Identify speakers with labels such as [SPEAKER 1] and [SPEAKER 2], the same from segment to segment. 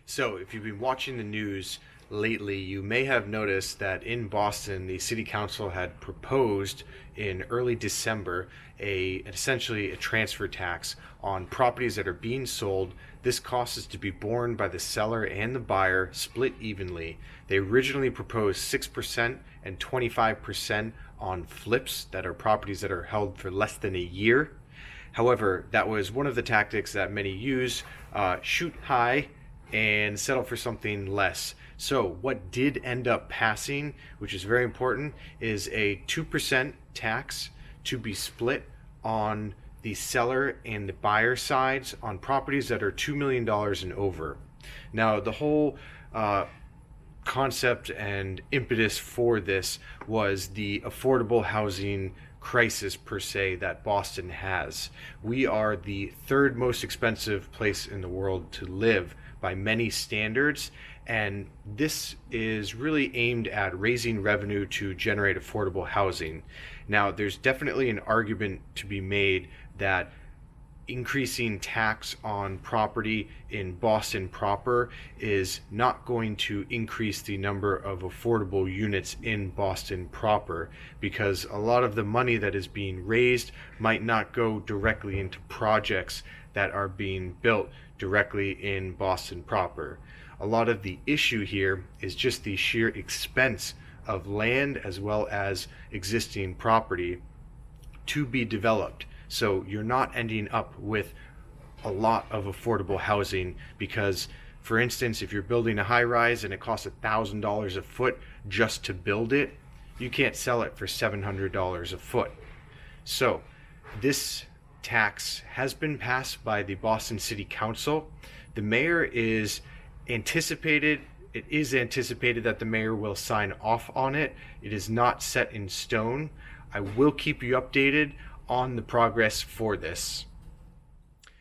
[SPEAKER 1] So, if you've been watching the news lately, you may have noticed that in Boston, the city council had proposed in early December essentially a transfer tax on properties that are being sold. This cost is to be borne by the seller and the buyer, split evenly. They originally proposed 6% and 25% on flips that are properties that are held for less than a year. However, that was one of the tactics that many use, shoot high and settle for something less. So, what did end up passing, which is very important, is a 2% tax to be split on the seller and the buyer sides on properties that are $2 million and over. Now, the whole concept and impetus for this was the affordable housing crisis per se that Boston has. We are the third most expensive place in the world to live by many standards, and this is really aimed at raising revenue to generate affordable housing. Now, there's definitely an argument to be made that increasing tax on property in Boston proper is not going to increase the number of affordable units in Boston proper, because a lot of the money that is being raised might not go directly into projects that are being built directly in Boston proper. A lot of the issue here is just the sheer expense of land as well as existing property to be developed. So you're not ending up with a lot of affordable housing because, for instance, if you're building a high rise and it costs $1,000 a foot just to build it, you can't sell it for $700 a foot. So this tax has been passed by the Boston City Council. The mayor is anticipated It is anticipated that the mayor will sign off on it. It is not set in stone. I will keep you updated on the progress for this.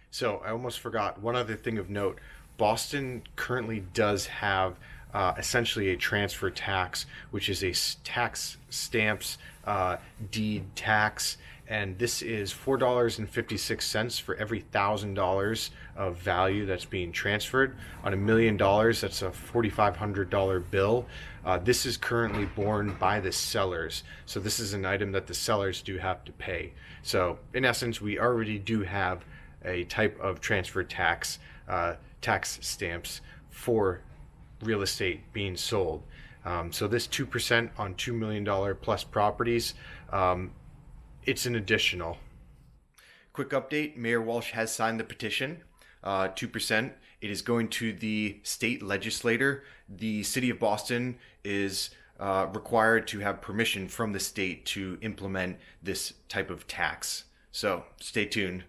[SPEAKER 1] So I almost forgot one other thing of note. Boston currently does have essentially a transfer tax, which is a tax stamps deed tax, and this is $4.56 for every $1,000 of value that's being transferred. On $1,000,000, that's a $4,500 bill. This is currently borne by the sellers, so this is an item that the sellers do have to pay. So in essence, we already do have a type of transfer tax, tax stamps for real estate being sold. So this 2% on $2 million plus properties, it's an additional. Quick update, Mayor Walsh has signed the petition, 2%. It is going to the state legislator. The city of Boston is required to have permission from the state to implement this type of tax. So stay tuned.